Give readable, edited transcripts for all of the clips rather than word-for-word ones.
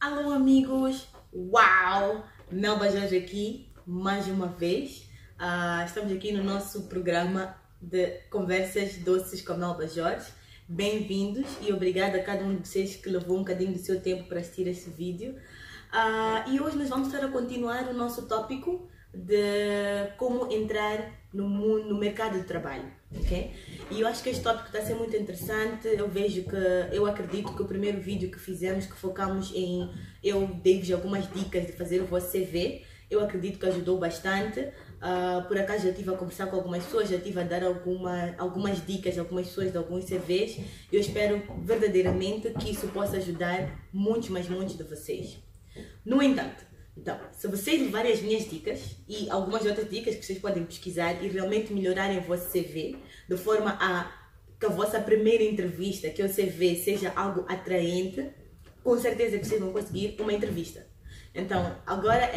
Alô amigos, uau! Melba Jorge aqui, mais uma vez. Estamos aqui no nosso programa de Conversas Doces com Melba Jorge. Bem-vindos e obrigada a cada um de vocês que levou um bocadinho do seu tempo para assistir este vídeo. E hoje nós vamos estar a continuar o nosso tópico de como entrar no mercado de trabalho, ok? E eu acho que este tópico está a ser muito interessante. Eu acredito que o primeiro vídeo que fizemos, que focamos em, eu dei-vos algumas dicas de fazer o vosso CV, eu acredito que ajudou bastante. Por acaso já estive a conversar com algumas pessoas, já estive a dar algumas dicas a algumas pessoas de alguns CVs. Eu espero verdadeiramente que isso possa ajudar muitos, mas muitos de vocês. No entanto, então, se vocês levarem as minhas dicas e algumas outras dicas que vocês podem pesquisar e realmente melhorarem o vosso CV, de forma a que a vossa primeira entrevista, que o CV seja algo atraente, com certeza que vocês vão conseguir uma entrevista. Então, agora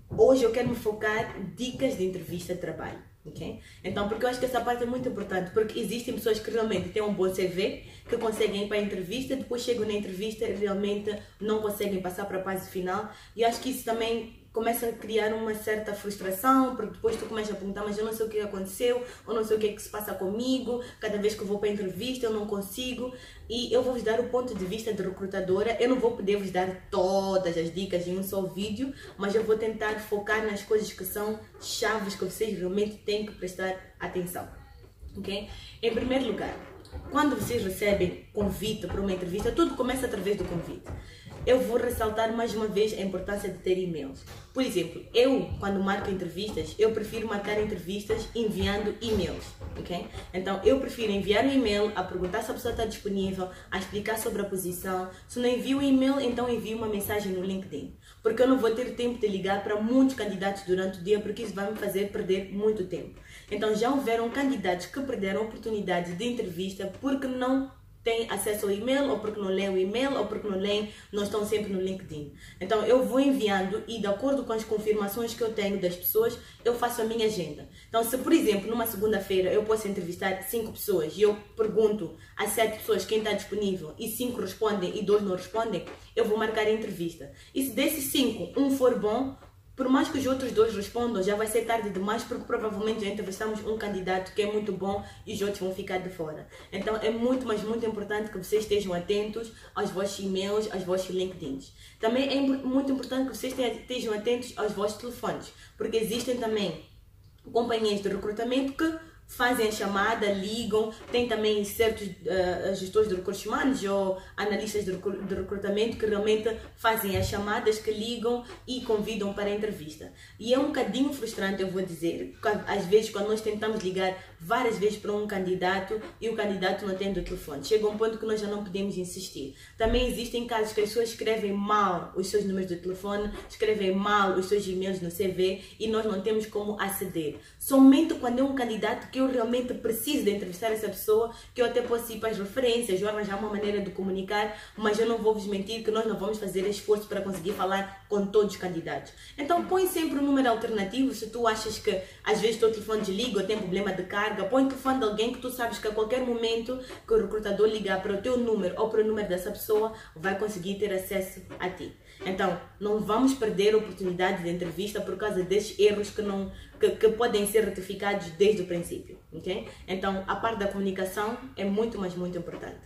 hoje eu quero me focar em dicas de entrevista de trabalho, ok? Então, porque eu acho que essa parte é muito importante, porque existem pessoas que realmente têm um bom CV, que conseguem ir para a entrevista, depois chegam na entrevista e realmente não conseguem passar para a fase final, e acho que isso também começa a criar uma certa frustração, porque depois tu começas a perguntar, mas eu não sei o que aconteceu, ou não sei o que é que se passa comigo, cada vez que eu vou para a entrevista eu não consigo. E eu vou-vos dar o ponto de vista de recrutadora. Eu não vou poder vos dar todas as dicas em um só vídeo, mas eu vou tentar focar nas coisas que são chaves que vocês realmente têm que prestar atenção, ok? Em primeiro lugar, quando vocês recebem convite para uma entrevista, tudo começa através do convite. Eu vou ressaltar mais uma vez a importância de ter e-mails. Por exemplo, eu, quando marco entrevistas, eu prefiro marcar entrevistas enviando e-mails, ok? Então, eu prefiro enviar um e-mail a perguntar se a pessoa está disponível, a explicar sobre a posição. Se não envio um e-mail, então envio uma mensagem no LinkedIn. Porque eu não vou ter tempo de ligar para muitos candidatos durante o dia, porque isso vai me fazer perder muito tempo. Então, já houveram candidatos que perderam oportunidades de entrevista porque não têm acesso ao e-mail, ou porque não leem o e-mail, ou porque não estão sempre no LinkedIn. Então eu vou enviando e de acordo com as confirmações que eu tenho das pessoas, eu faço a minha agenda. Então se por exemplo numa segunda-feira eu posso entrevistar 5 pessoas e eu pergunto às 7 pessoas quem está disponível e 5 respondem e 2 não respondem, eu vou marcar a entrevista. E se desses 5, um for bom, por mais que os outros 2 respondam, já vai ser tarde demais, porque provavelmente já entrevistamos um candidato que é muito bom e os outros vão ficar de fora. Então é muito, mas muito importante que vocês estejam atentos aos vossos e-mails, aos vossos LinkedIns. Também é muito importante que vocês estejam atentos aos vossos telefones, porque existem também companhias de recrutamento que fazem a chamada, ligam, tem também certos gestores de recursos humanos ou analistas de recrutamento que realmente fazem as chamadas, que ligam e convidam para a entrevista. E é um bocadinho frustrante, eu vou dizer, às vezes quando nós tentamos ligar várias vezes para um candidato e o candidato não atende o telefone. Chega um ponto que nós já não podemos insistir. Também existem casos que as pessoas escrevem mal os seus números de telefone, escrevem mal os seus e-mails no CV e nós não temos como aceder. Somente quando é um candidato que eu realmente preciso de entrevistar essa pessoa, que eu até posso ir para as referências ou arranjar uma maneira de comunicar, mas eu não vou vos mentir que nós não vamos fazer esforço para conseguir falar com todos os candidatos. Então põe sempre um número alternativo. Se tu achas que às vezes o teu telefone desliga ou tem problema de carga, põe o telefone de alguém que tu sabes que a qualquer momento que o recrutador ligar para o teu número ou para o número dessa pessoa, vai conseguir ter acesso a ti. Então, não vamos perder a oportunidade de entrevista por causa desses erros que podem ser retificados desde o princípio, ok? Então, a parte da comunicação é muito, mas muito importante.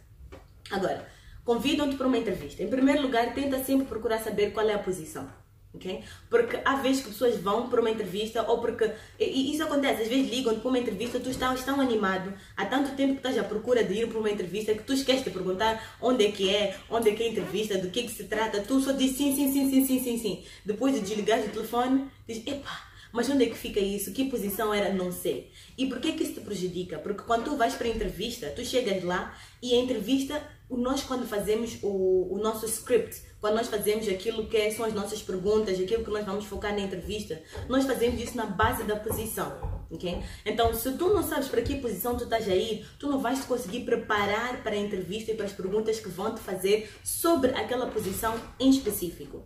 Agora, convidam-te para uma entrevista. Em primeiro lugar, tenta sempre procurar saber qual é a posição. Okay? Porque há vezes que pessoas vão para uma entrevista ou porque, e isso acontece, às vezes ligam-te para uma entrevista, tu estás tão animado, há tanto tempo que estás à procura de ir para uma entrevista que tu esqueces de perguntar onde é a entrevista, do que se trata, tu só diz sim. Depois de desligar o telefone, diz, epá, mas onde é que fica isso? Que posição era? Não sei. E por que isso te prejudica? Porque quando tu vais para a entrevista, tu chegas lá e a entrevista, nós quando fazemos o nosso script, quando nós fazemos aquilo que são as nossas perguntas, aquilo que nós vamos focar na entrevista, nós fazemos isso na base da posição, ok? Então, se tu não sabes para que posição tu estás a ir, tu não vais conseguir preparar para a entrevista e para as perguntas que vão te fazer sobre aquela posição em específico.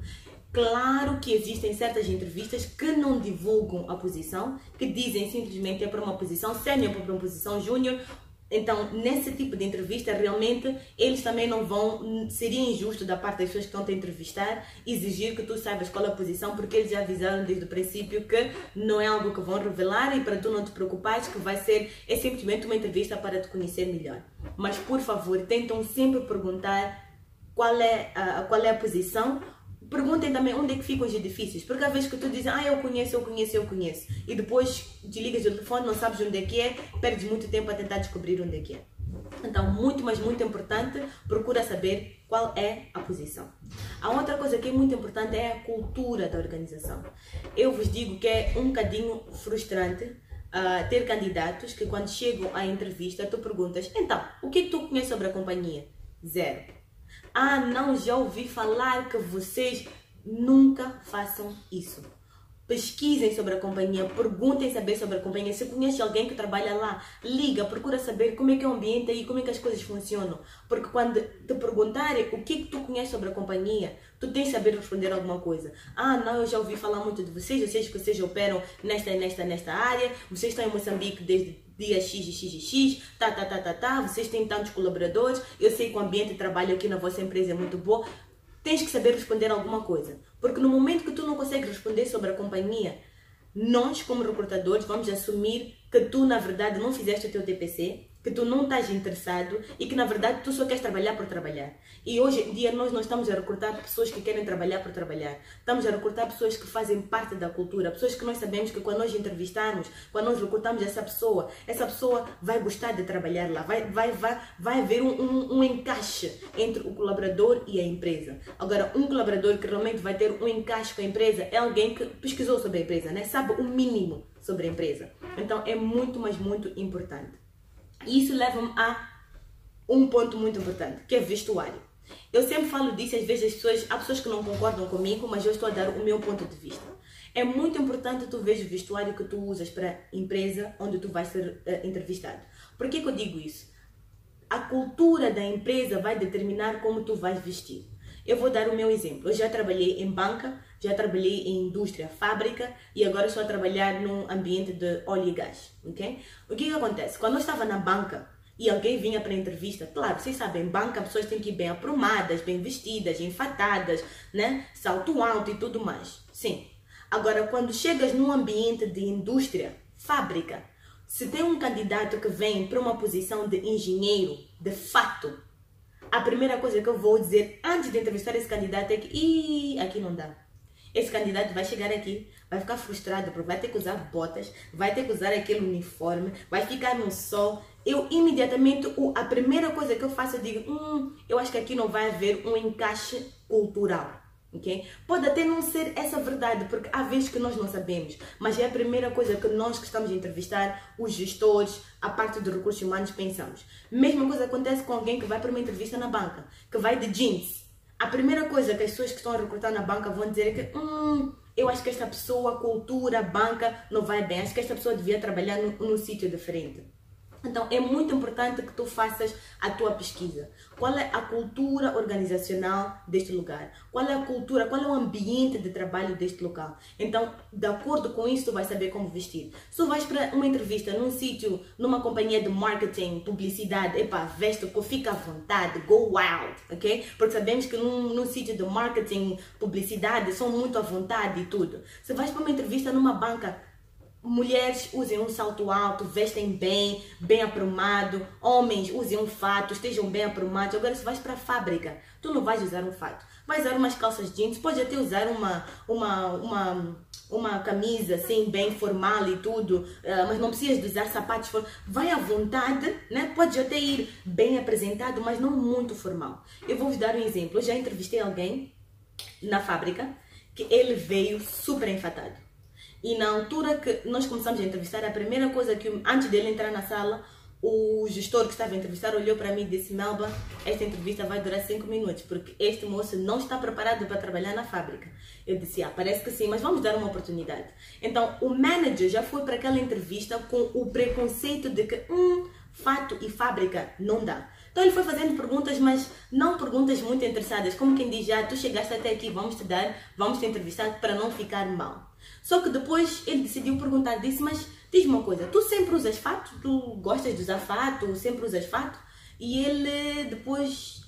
Claro que existem certas entrevistas que não divulgam a posição, que dizem simplesmente é para uma posição sénior ou para uma posição júnior. Então, nesse tipo de entrevista, realmente, eles também não vão... Seria injusto da parte das pessoas que estão a te entrevistar exigir que tu saibas qual é a posição, porque eles já avisaram desde o princípio que não é algo que vão revelar e para tu não te preocupares que vai ser... É simplesmente uma entrevista para te conhecer melhor. Mas, por favor, tentam sempre perguntar qual é a posição. Perguntem também onde é que ficam os edifícios, porque às vezes que tu dizes, eu conheço, e depois te ligas do telefone, não sabes onde é que é, perdes muito tempo a tentar descobrir onde é que é. Então, muito, mas muito importante, procura saber qual é a posição. A outra coisa que é muito importante é a cultura da organização. Eu vos digo que é um bocadinho frustrante ter candidatos que quando chegam à entrevista, tu perguntas, então, o que é que tu conheces sobre a companhia? Zero. Não, já ouvi falar que vocês nunca façam isso. Pesquisem sobre a companhia, perguntem saber sobre a companhia. Se conhece alguém que trabalha lá, liga, procura saber como é que é o ambiente aí, como é que as coisas funcionam. Porque quando te perguntarem o que tu conheces sobre a companhia, tu tens de saber responder alguma coisa. Não, eu já ouvi falar muito de vocês, eu sei que vocês operam nesta área, vocês estão em Moçambique desde dia XXX, vocês têm tantos colaboradores, eu sei que o ambiente de trabalho aqui na vossa empresa é muito bom. Tens que saber responder alguma coisa, porque no momento que tu não consegues responder sobre a companhia, nós como recrutadores vamos assumir que tu na verdade não fizeste o teu TPC, que tu não estás interessado e que na verdade tu só queres trabalhar por trabalhar. E hoje em dia nós não estamos a recrutar pessoas que querem trabalhar por trabalhar. Estamos a recrutar pessoas que fazem parte da cultura, pessoas que nós sabemos que quando nós entrevistarmos, quando nós recrutamos essa pessoa vai gostar de trabalhar lá, vai haver um encaixe entre o colaborador e a empresa. Agora, um colaborador que realmente vai ter um encaixe com a empresa é alguém que pesquisou sobre a empresa, né? Sabe o mínimo sobre a empresa. Então é muito, mas muito importante. E isso leva-me a um ponto muito importante, que é vestuário. Eu sempre falo disso, às vezes há pessoas que não concordam comigo, mas eu estou a dar o meu ponto de vista. É muito importante tu veres o vestuário que tu usas para a empresa onde tu vais ser entrevistado. Por que eu digo isso? A cultura da empresa vai determinar como tu vais vestir. Eu vou dar o meu exemplo. Eu já trabalhei em banca, já trabalhei em indústria, fábrica e agora estou a trabalhar num ambiente de óleo e gás. Okay? O que acontece? Quando eu estava na banca e alguém vinha para a entrevista, claro, vocês sabem, em banca as pessoas têm que ir bem aprumadas, bem vestidas, enfatadas, né? Salto alto e tudo mais. Sim. Agora, quando chegas num ambiente de indústria, fábrica, se tem um candidato que vem para uma posição de engenheiro, de fato, a primeira coisa que eu vou dizer antes de entrevistar esse candidato é que aqui não dá. Esse candidato vai chegar aqui, vai ficar frustrado porque vai ter que usar botas, vai ter que usar aquele uniforme, vai ficar no sol. Eu imediatamente, a primeira coisa que eu faço, eu digo, eu acho que aqui não vai haver um encaixe cultural. Okay? Pode até não ser essa verdade, porque há vezes que nós não sabemos, mas é a primeira coisa que nós que estamos a entrevistar, os gestores, a parte de recursos humanos, pensamos. Mesma coisa acontece com alguém que vai para uma entrevista na banca, que vai de jeans. A primeira coisa que as pessoas que estão a recrutar na banca vão dizer é que eu acho que esta pessoa, cultura, banca, não vai bem, acho que esta pessoa devia trabalhar num sítio diferente. Então, é muito importante que tu faças a tua pesquisa. Qual é a cultura organizacional deste lugar? Qual é a cultura, qual é o ambiente de trabalho deste local? Então, de acordo com isso, tu vais saber como vestir. Se tu vais para uma entrevista num sítio, numa companhia de marketing, publicidade, veste, fica à vontade, go wild, ok? Porque sabemos que num sítio de marketing, publicidade, são muito à vontade e tudo. Se vais para uma entrevista numa banca, mulheres usem um salto alto, vestem bem aprumado. Homens usem um fato, estejam bem aprumados. Agora, se vais para a fábrica, tu não vais usar um fato. Vais usar umas calças jeans, pode até usar uma camisa assim, bem formal e tudo, mas não precisas de usar sapatos formais. Vai à vontade, né? Pode até ir bem apresentado, mas não muito formal. Eu vou vos dar um exemplo. Eu já entrevistei alguém na fábrica que ele veio super enfatado. E na altura que nós começamos a entrevistar, a primeira coisa que, antes dele entrar na sala, o gestor que estava a entrevistar olhou para mim e disse: Melba, esta entrevista vai durar 5 minutos, porque este moço não está preparado para trabalhar na fábrica. Eu disse: parece que sim, mas vamos dar uma oportunidade. Então, o manager já foi para aquela entrevista com o preconceito de que fato e fábrica não dá. Então ele foi fazendo perguntas, mas não perguntas muito interessadas, como quem diz: tu chegaste até aqui, vamos te entrevistar para não ficar mal. Só que depois ele decidiu perguntar, disse: mas diz-me uma coisa, tu sempre usas fato? Tu gostas de usar fato? Sempre usas fato? E ele depois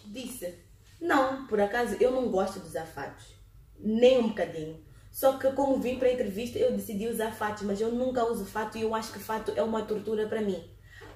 disse, não, por acaso eu não gosto de usar fatos, nem um bocadinho. Só que como vim para a entrevista eu decidi usar fatos, mas eu nunca uso fato e eu acho que fato é uma tortura para mim.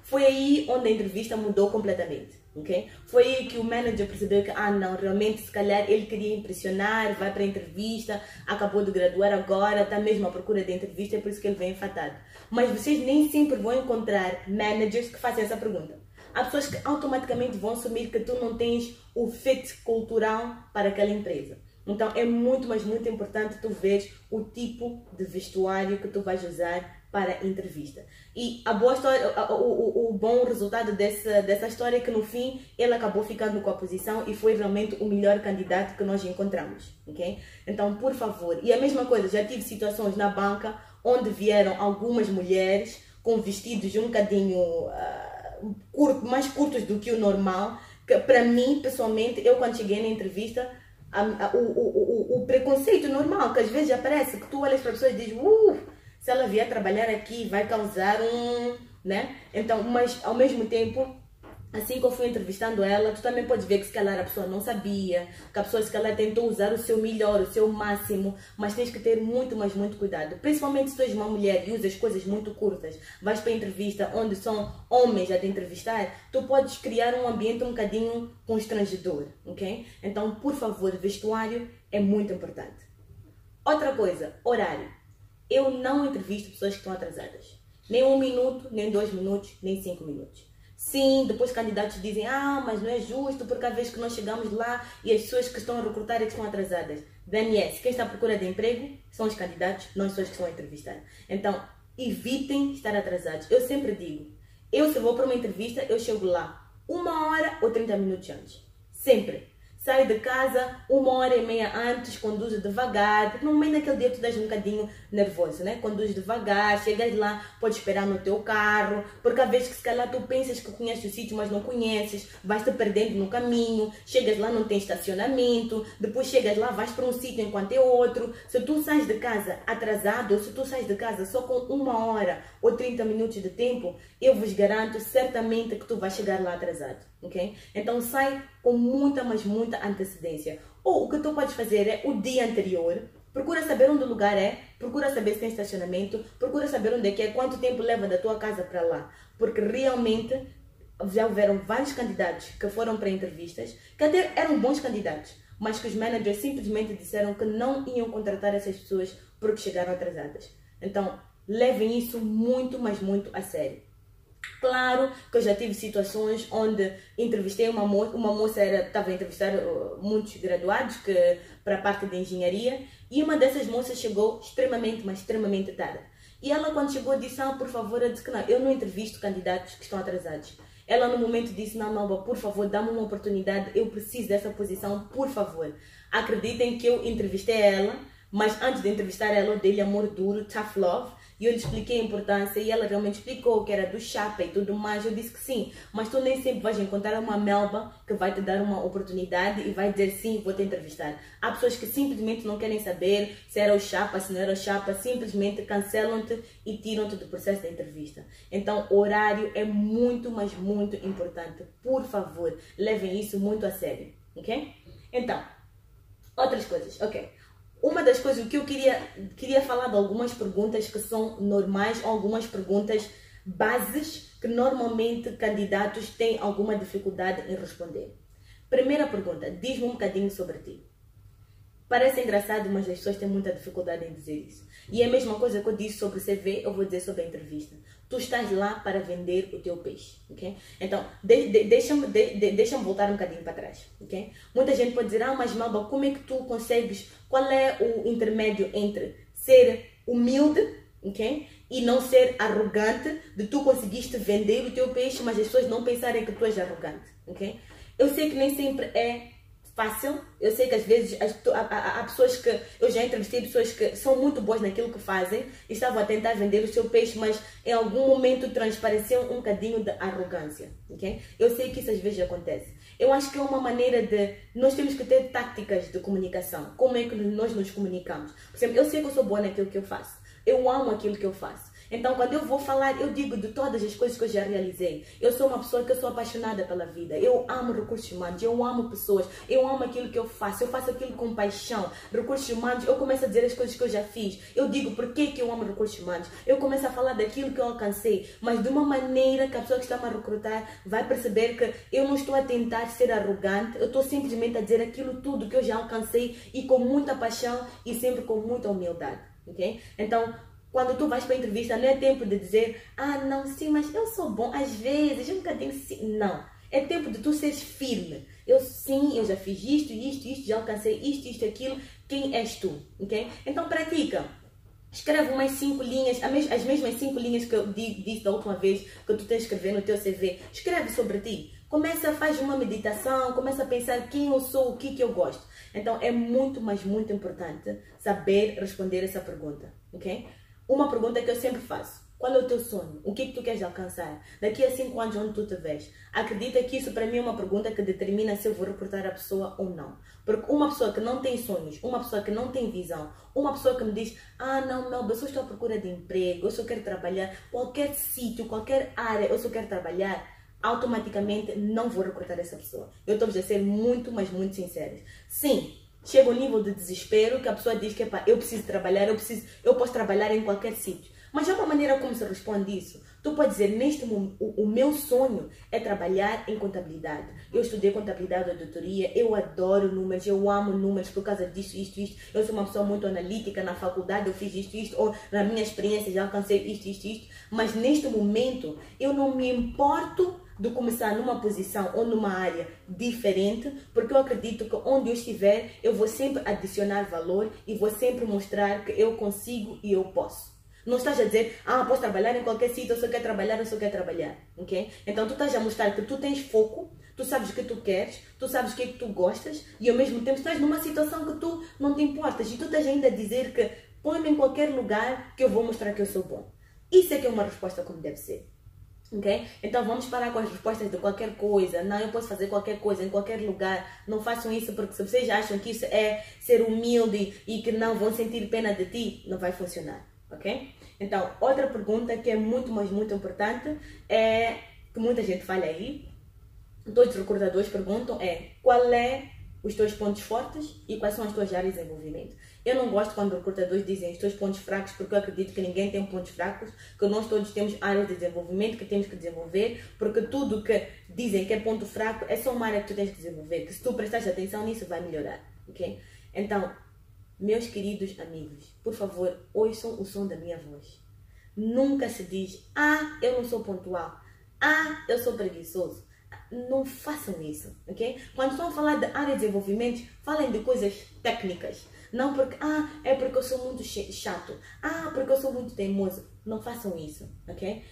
Foi aí onde a entrevista mudou completamente, ok? Foi aí que o manager percebeu que, não, realmente se calhar ele queria impressionar, vai para a entrevista, acabou de graduar agora, está mesmo à procura de entrevista, é por isso que ele vem enfatado. Mas vocês nem sempre vão encontrar managers que fazem essa pergunta. Há pessoas que automaticamente vão assumir que tu não tens o fit cultural para aquela empresa. Então é muito, mas muito importante tu veres o tipo de vestuário que tu vais usar para a entrevista. E a boa história, o bom resultado dessa história é que no fim ele acabou ficando com a posição e foi realmente o melhor candidato que nós encontramos, ok? Então, por favor, e a mesma coisa, já tive situações na banca onde vieram algumas mulheres com vestidos um bocadinho mais curtos do que o normal, que para mim, pessoalmente, eu quando cheguei na entrevista, o preconceito normal, que às vezes aparece, que tu olhas para a pessoa e dizes, se ela vier trabalhar aqui vai causar né? Então, mas ao mesmo tempo, assim que eu fui entrevistando ela, tu também podes ver que se calhar a pessoa não sabia, que a pessoa se calhar tentou usar o seu melhor, o seu máximo, mas tens que ter muito, mas muito cuidado. Principalmente se tu és uma mulher e usas coisas muito curtas, vais para a entrevista onde são homens a te entrevistar, tu podes criar um ambiente um bocadinho constrangedor, ok? Então, por favor, vestuário é muito importante. Outra coisa, horário. Eu não entrevisto pessoas que estão atrasadas. Nem 1 minuto, nem 2 minutos, nem 5 minutos. Sim, depois candidatos dizem, mas não é justo, porque às vezes que nós chegamos lá e as pessoas que estão a recrutar é que estão atrasadas. DNS, quem está à procura de emprego são os candidatos, não as pessoas que estão a entrevistar. Então, evitem estar atrasados. Eu sempre digo, se vou para uma entrevista, eu chego lá 1 hora ou 30 minutos antes. Sempre. Sai de casa 1h30 antes, conduz devagar, porque no meio daquele dia tu estás um bocadinho nervoso, né? Conduz devagar, chegas lá, podes esperar no teu carro, porque às vezes que se calhar tu pensas que conheces o sítio, mas não conheces, vais te perdendo no caminho, chegas lá, não tem estacionamento, depois chegas lá, vais para um sítio enquanto é outro. Se tu sais de casa atrasado, ou se tu sais de casa só com 1 hora ou 30 minutos de tempo, eu vos garanto certamente que tu vais chegar lá atrasado, ok? Então sai com muita, mas muita antecedência. Ou o que tu podes fazer é o dia anterior, procura saber onde o lugar é, procura saber se tem estacionamento, procura saber onde é que é, quanto tempo leva da tua casa para lá, porque realmente já houveram vários candidatos que foram para entrevistas, que até eram bons candidatos, mas que os managers simplesmente disseram que não iam contratar essas pessoas porque chegaram atrasadas. Então, levem isso muito, mas muito a sério. Claro que eu já tive situações onde entrevistei uma moça estava a entrevistar muitos graduados para a parte de engenharia, e uma dessas moças chegou extremamente, mas extremamente tarde. E ela quando chegou disse, por favor, eu disse que não, eu não entrevisto candidatos que estão atrasados. Ela no momento disse, não, Melba, por favor, dá-me uma oportunidade, eu preciso dessa posição, por favor. Acreditem que eu entrevistei ela, mas antes de entrevistar ela eu dei-lhe amor duro, tough love, e eu lhe expliquei a importância e ela realmente explicou que era do chapa e tudo mais. Eu disse que sim, mas tu nem sempre vais encontrar uma Melba que vai te dar uma oportunidade e vai dizer sim, vou te entrevistar. Há pessoas que simplesmente não querem saber se era o chapa, se não era o chapa, simplesmente cancelam-te e tiram-te do processo da entrevista. Então, horário é muito, mas muito importante. Por favor, levem isso muito a sério, ok? Então, outras coisas, ok. Uma das coisas que eu queria falar de algumas perguntas que são normais, ou algumas perguntas bases que normalmente candidatos têm alguma dificuldade em responder. Primeira pergunta, diz-me um bocadinho sobre ti. Parece engraçado, mas as pessoas têm muita dificuldade em dizer isso. E é a mesma coisa que eu disse sobre o CV, eu vou dizer sobre a entrevista. Tu estás lá para vender o teu peixe, ok? Então, deixa-me voltar um bocadinho para trás, ok? Muita gente pode dizer, mas Melba, como é que tu consegues, qual é o intermédio entre ser humilde, ok? E não ser arrogante, de tu conseguiste vender o teu peixe, mas as pessoas não pensarem que tu és arrogante, ok? Eu sei que nem sempre é fácil, eu sei que às vezes há pessoas que, eu já entrevistei pessoas que são muito boas naquilo que fazem e estavam a tentar vender o seu peixe, mas em algum momento transpareceu um bocadinho de arrogância, ok? Eu sei que isso às vezes acontece. Eu acho que é uma maneira de, nós temos que ter táticas de comunicação, como é que nós nos comunicamos. Por exemplo, eu sei que eu sou boa naquilo que eu faço, Eu amo aquilo que eu faço. Então, quando eu vou falar, eu digo de todas as coisas que eu já realizei. Eu sou uma pessoa que eu sou apaixonada pela vida. Eu amo recursos humanos, eu amo pessoas, eu amo aquilo que eu faço aquilo com paixão. Recursos humanos, eu começo a dizer as coisas que eu já fiz. Eu digo por que eu amo recursos humanos. Eu começo a falar daquilo que eu alcancei, mas de uma maneira que a pessoa que está a recrutar vai perceber que eu não estou a tentar ser arrogante, eu estou simplesmente a dizer aquilo tudo que eu já alcancei e com muita paixão e sempre com muita humildade, ok? Então, quando tu vais para a entrevista, não é tempo de dizer, ah, não, sim, mas eu sou bom, às vezes, um bocadinho sim. Não. É tempo de tu seres firme. Eu já fiz isto, já alcancei isto, aquilo. Quem és tu? Ok? Então, pratica. Escreve umas 5 linhas, as mesmas 5 linhas que eu disse da última vez que tu tens de escrever no teu CV. Escreve sobre ti. Faz uma meditação, começa a pensar quem eu sou, o que eu gosto. Então, é muito, mas muito importante saber responder essa pergunta. Ok? Uma pergunta que eu sempre faço. Qual é o teu sonho? O que tu queres alcançar? Daqui a 5 anos, onde tu te vês? Acredita que isso para mim é uma pergunta que determina se eu vou recrutar a pessoa ou não. Porque uma pessoa que não tem sonhos, uma pessoa que não tem visão, uma pessoa que me diz, ah não, Melba, eu só estou à procura de emprego, eu só quero trabalhar, qualquer sítio, qualquer área, eu só quero trabalhar, automaticamente não vou recrutar essa pessoa. Eu estou a ser muito, mas muito sincera. Sim, chega um nível de desespero que a pessoa diz que eu preciso trabalhar, eu posso trabalhar em qualquer sítio. Mas há uma maneira como se responde isso. Tu pode dizer, neste momento, o meu sonho é trabalhar em contabilidade. Eu estudei contabilidade ou auditoria, eu adoro números, eu amo números por causa disso, isto. Eu sou uma pessoa muito analítica, na faculdade eu fiz isto, ou na minha experiência já alcancei isto. Mas neste momento, eu não me importo de começar numa posição ou numa área diferente, porque eu acredito que onde eu estiver, eu vou sempre adicionar valor e vou sempre mostrar que eu consigo e eu posso. Não estás a dizer, ah, posso trabalhar em qualquer sítio, eu só quero trabalhar, ok? Então tu estás a mostrar que tu tens foco, tu sabes o que tu queres, tu sabes o que é que tu gostas e ao mesmo tempo estás numa situação que tu não te importas e tu estás ainda a dizer que põe-me em qualquer lugar que eu vou mostrar que eu sou bom. Isso é que é uma resposta como deve ser. Okay? Então vamos parar com as respostas de qualquer coisa. Não, eu posso fazer qualquer coisa em qualquer lugar. Não façam isso porque se vocês acham que isso é ser humilde e que não vão sentir pena de ti, não vai funcionar. Ok? Então, outra pergunta que é muito, mas muito importante é que muita gente falha aí. Todos os recrutadores perguntam qual é os teus pontos fortes e quais são as tuas áreas de desenvolvimento. Eu não gosto quando os recrutadores dizem os teus pontos fracos, porque eu acredito que ninguém tem pontos fracos, que nós todos temos áreas de desenvolvimento que temos que desenvolver, porque tudo que dizem que é ponto fraco é só uma área que tu tens que desenvolver, que se tu prestares atenção nisso vai melhorar, ok? Então, meus queridos amigos, por favor, ouçam o som da minha voz. Nunca se diz, ah, eu não sou pontual, ah, eu sou preguiçoso. Não façam isso, ok? Quando estão a falar de área de desenvolvimento, falem de coisas técnicas. Não porque, é porque eu sou muito chato. Porque eu sou muito teimoso. Não façam isso, ok?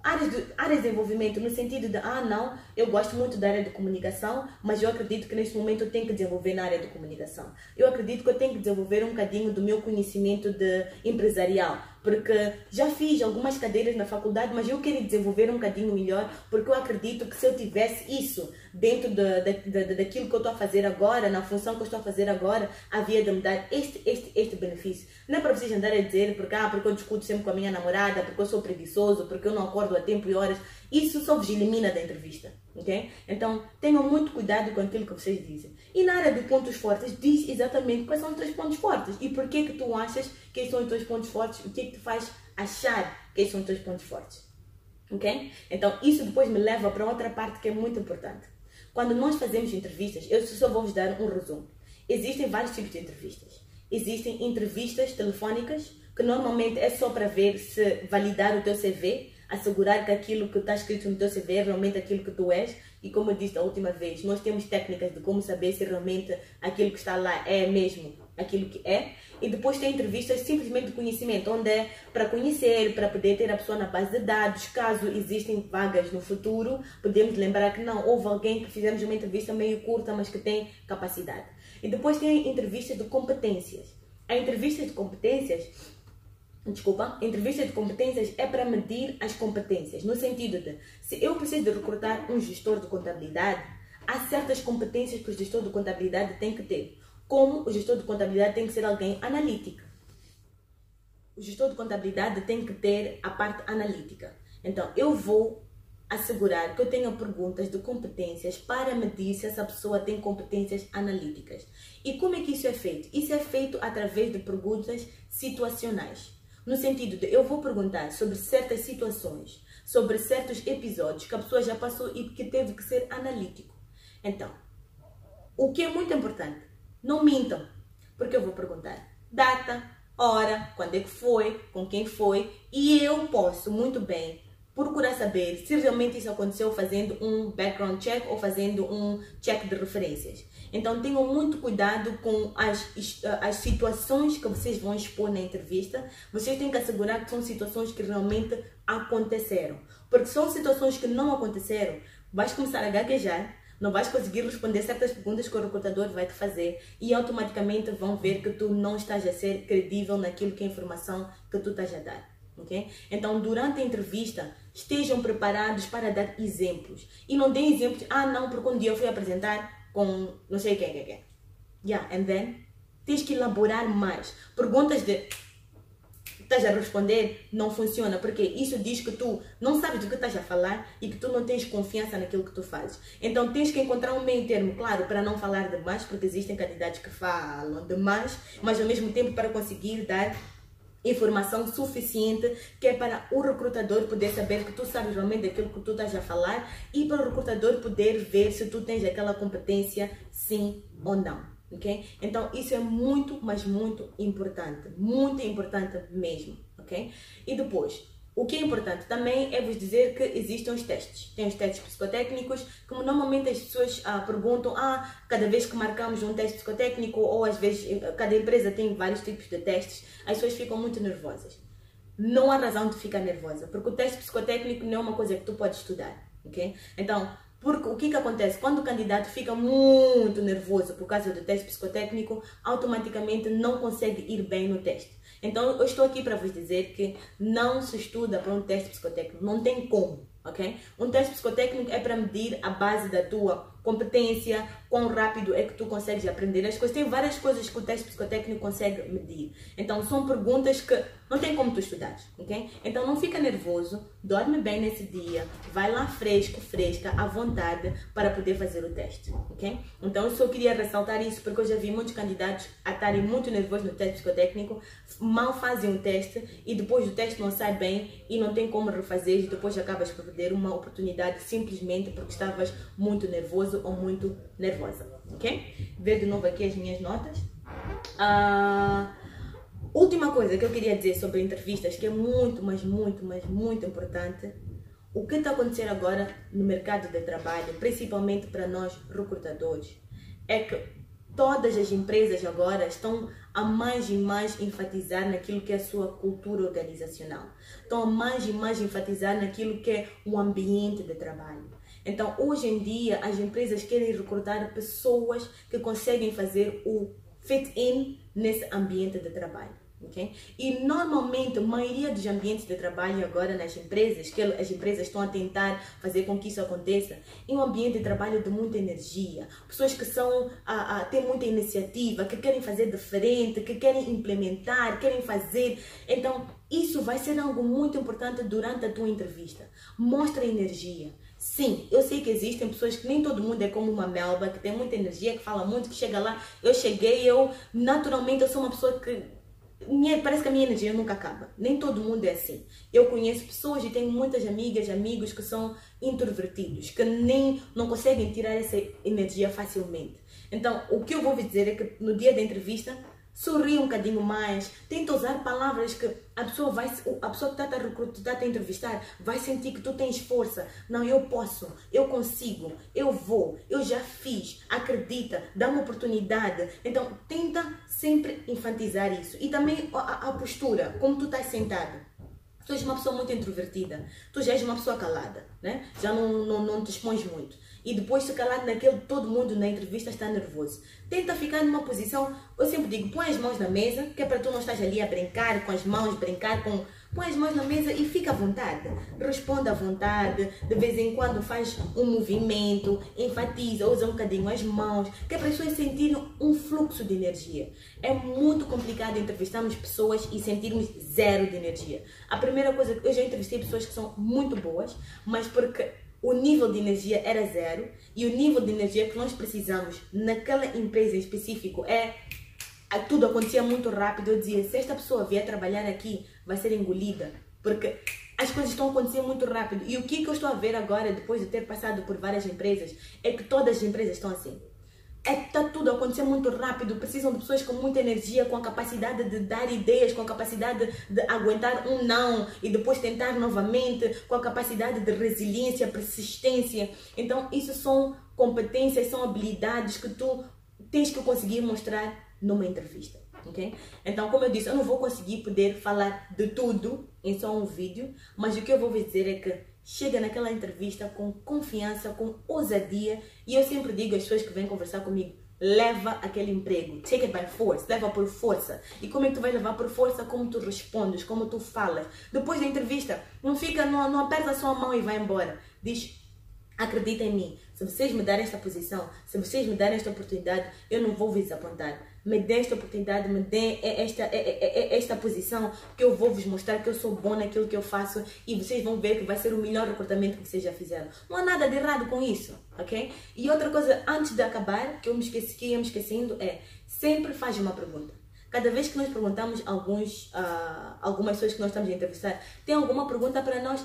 Áreas de desenvolvimento no sentido de, não, eu gosto muito da área de comunicação, mas eu acredito que neste momento eu tenho que desenvolver na área de comunicação. Eu acredito que eu tenho que desenvolver um bocadinho do meu conhecimento de empresarial, porque já fiz algumas cadeiras na faculdade, mas eu quero desenvolver um bocadinho melhor, porque eu acredito que se eu tivesse isso dentro daquilo que eu estou a fazer agora, na função que eu estou a fazer agora, havia de me dar este benefício. Não é para vocês andarem a dizer, porque eu discuto sempre com a minha namorada, porque eu sou preguiçoso, porque eu não acordo a tempo e horas. Isso só vos elimina da entrevista, ok? Então, tenham muito cuidado com aquilo que vocês dizem. E na área de pontos fortes, diz exatamente quais são os teus pontos fortes e por que tu achas que esses são os teus pontos fortes, o que é que te faz achar que esses são os teus pontos fortes, ok? Então, isso depois me leva para outra parte que é muito importante. Quando nós fazemos entrevistas, eu só vou vos dar um resumo. Existem vários tipos de entrevistas. Existem entrevistas telefónicas, que normalmente é só para ver se validar o teu CV, assegurar que aquilo que está escrito no teu CV é realmente aquilo que tu és. E como eu disse da última vez, nós temos técnicas de como saber se realmente aquilo que está lá é mesmo aquilo que é. E depois tem entrevistas simplesmente de conhecimento, onde é para conhecer, para poder ter a pessoa na base de dados. Caso existem vagas no futuro, podemos lembrar que não, houve alguém que fizemos uma entrevista meio curta, mas que tem capacidade. E depois tem entrevistas de competências. A entrevista de competências é para medir as competências, no sentido de, se eu preciso de recrutar um gestor de contabilidade, há certas competências que o gestor de contabilidade tem que ter. Como o gestor de contabilidade tem que ser alguém analítico. o gestor de contabilidade tem que ter a parte analítica. Então, eu vou assegurar que eu tenha perguntas de competências para medir se essa pessoa tem competências analíticas. E como é que isso é feito? Isso é feito através de perguntas situacionais. No sentido de, eu vou perguntar sobre certas situações, sobre certos episódios que a pessoa já passou e que teve que ser analítico. Então, o que é muito importante, não mintam, porque eu vou perguntar data, hora, quando é que foi, com quem foi, e eu posso muito bem procurar saber se realmente isso aconteceu fazendo um background check ou fazendo um check de referências. Então tenham muito cuidado com as situações que vocês vão expor na entrevista. Vocês têm que assegurar que são situações que realmente aconteceram. Porque se são situações que não aconteceram, vais começar a gaguejar, não vais conseguir responder certas perguntas que o recrutador vai te fazer e automaticamente vão ver que tu não estás a ser credível naquilo que é a informação que tu estás a dar. Okay? Então, durante a entrevista, estejam preparados para dar exemplos. E não deem exemplos, não, porque um dia eu fui apresentar com não sei quem. And then, tens que elaborar mais. Perguntas de estás a responder não funciona, porque isso diz que tu não sabes do que estás a falar e que tu não tens confiança naquilo que tu fazes. Então tens que encontrar um meio termo, claro, para não falar demais, porque existem candidatos que falam demais, mas ao mesmo tempo para conseguir dar informação suficiente que é para o recrutador poder saber que tu sabes realmente daquilo que tu estás a falar e para o recrutador poder ver se tu tens aquela competência sim ou não. Okay? Então isso é muito, mas muito importante mesmo, ok? E depois, o que é importante também é vos dizer que existem os testes. Tem os testes psicotécnicos, que normalmente as pessoas perguntam, cada vez que marcamos um teste psicotécnico, ou às vezes cada empresa tem vários tipos de testes, as pessoas ficam muito nervosas. Não há razão de ficar nervosa, porque o teste psicotécnico não é uma coisa que tu podes estudar, ok? Então, porque o que acontece? Quando o candidato fica muito nervoso por causa do teste psicotécnico, automaticamente não consegue ir bem no teste. Então, eu estou aqui para vos dizer que não se estuda para um teste psicotécnico, não tem como, ok? Um teste psicotécnico é para medir a base da tua competência, quão rápido é que tu consegues aprender as coisas. Tem várias coisas que o teste psicotécnico consegue medir. Então, são perguntas que não tem como tu estudares, ok? Então, não fica nervoso, dorme bem nesse dia, vai lá fresca, à vontade, para poder fazer o teste, ok? Então, eu só queria ressaltar isso, porque eu já vi muitos candidatos a estarem muito nervosos no teste psicotécnico, mal fazem o teste e depois o teste não sai bem e não tem como refazer e depois acabas por perder uma oportunidade simplesmente porque estavas muito nervoso ou muito nervosa, ok? Ver de novo aqui as minhas notas. Última coisa que eu queria dizer sobre entrevistas, que é muito, mas muito importante. O que está acontecendo agora no mercado de trabalho, principalmente para nós recrutadores, é que todas as empresas agora estão a mais e mais enfatizar naquilo que é a sua cultura organizacional. Estão a mais e mais enfatizar naquilo que é o ambiente de trabalho. Então, hoje em dia, as empresas querem recrutar pessoas que conseguem fazer o fit-in nesse ambiente de trabalho. Okay? E normalmente a maioria dos ambientes de trabalho agora nas empresas, que as empresas estão a tentar fazer com que isso aconteça, é um ambiente de trabalho de muita energia, pessoas que têm muita iniciativa, que querem fazer diferente, que querem implementar, querem fazer. Então isso vai ser algo muito importante durante a tua entrevista. Mostra energia. Sim, eu sei que existem pessoas que nem todo mundo é como uma Melba, que tem muita energia, que fala muito, que chega lá, naturalmente eu sou uma pessoa que parece que a minha energia nunca acaba. Nem todo mundo é assim. Eu conheço pessoas e tenho muitas amigas, amigos que são introvertidos, que não conseguem tirar essa energia facilmente. Então, o que eu vou dizer é que no dia da entrevista, sorri um bocadinho mais, tenta usar palavras que a pessoa que está a entrevistar vai sentir que tu tens força. Não, eu posso, eu consigo, eu vou, eu já fiz, acredita, dá uma oportunidade. Então, tenta sempre enfatizar isso. E também a postura, como tu estás sentado. Tu és uma pessoa muito introvertida, tu já és uma pessoa calada, né? Já não te expões muito. E depois se calar todo mundo na entrevista está nervoso. Tenta ficar numa posição, eu sempre digo, põe as mãos na mesa, que é para tu não estás ali a brincar com as mãos, brincar põe as mãos na mesa e fica à vontade. Responde à vontade, de vez em quando faz um movimento, enfatiza, usa um bocadinho as mãos, que é para as pessoas sentirem um fluxo de energia. É muito complicado entrevistarmos pessoas e sentirmos zero de energia. A primeira coisa, eu já entrevistei pessoas que são muito boas, mas porque o nível de energia era zero, e o nível de energia que nós precisamos naquela empresa em específico tudo acontecia muito rápido. Eu dizia, se esta pessoa vier trabalhar aqui, vai ser engolida, porque as coisas estão acontecendo muito rápido. E o que eu estou a ver agora, depois de ter passado por várias empresas, é que todas as empresas estão assim. Está tudo a acontecer muito rápido, precisam de pessoas com muita energia, com a capacidade de dar ideias, com a capacidade de aguentar um não e depois tentar novamente, com a capacidade de resiliência, persistência. Então, isso são competências, são habilidades que tu tens que conseguir mostrar numa entrevista, ok? Então, como eu disse, eu não vou conseguir poder falar de tudo em só um vídeo, mas o que eu vou dizer é que chega naquela entrevista com confiança, com ousadia, e eu sempre digo às pessoas que vêm conversar comigo, leva aquele emprego, take it by force, leva por força. E como é que tu vai levar por força? Como tu respondes, como tu falas. Depois da entrevista, não aperta só a mão e vai embora. Diz, acredita em mim, se vocês me darem esta posição, se vocês me darem esta oportunidade, eu não vou vos desapontar. Me dê esta oportunidade, me dê esta posição, que eu vou vos mostrar que eu sou bom naquilo que eu faço e vocês vão ver que vai ser o melhor recrutamento que vocês já fizeram. Não há nada de errado com isso, ok? E outra coisa, antes de acabar, que eu ia me esquecendo, sempre faz uma pergunta. Cada vez que nós perguntamos algumas pessoas que nós estamos a entrevistar, tem alguma pergunta para nós?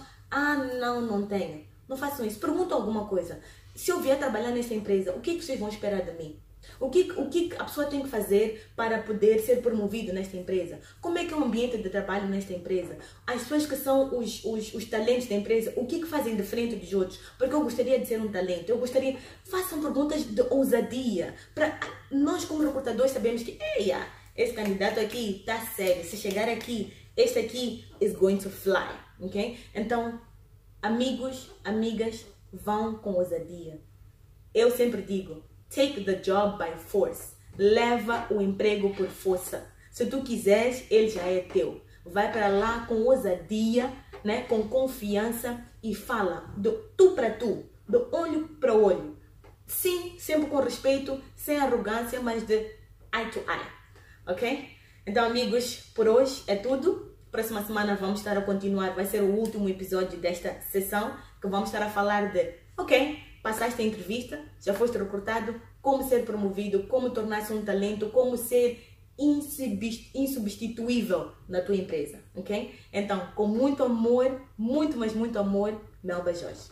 Não tenho. Não façam isso. Perguntam alguma coisa. Se eu vier trabalhar nessa empresa, o que vocês vão esperar de mim? O que a pessoa tem que fazer para poder ser promovido nesta empresa? Como é que é o ambiente de trabalho nesta empresa? As pessoas que são os talentos da empresa, o que fazem diferente dos outros? Porque eu gostaria de ser um talento. Façam perguntas de ousadia. Para nós, como recrutadores, sabemos que esse candidato aqui está sério. Se chegar aqui, este aqui is going to fly. Ok? Então, amigos, amigas, vão com ousadia. Eu sempre digo, take the job by force. Leva o emprego por força. Se tu quiseres, ele já é teu. Vai para lá com ousadia, né? Com confiança e fala do tu para tu, do olho para olho. Sim, sempre com respeito, sem arrogância, mas de eye to eye. Ok? Então, amigos, por hoje é tudo. Próxima semana vamos estar a continuar, vai ser o último episódio desta sessão, que vamos estar a falar de, ok, passaste a entrevista, já foste recrutado, como ser promovido, como tornar-se um talento, como ser insubstituível na tua empresa, ok? Então, com muito amor, muito, mas muito amor, Melba Jorge.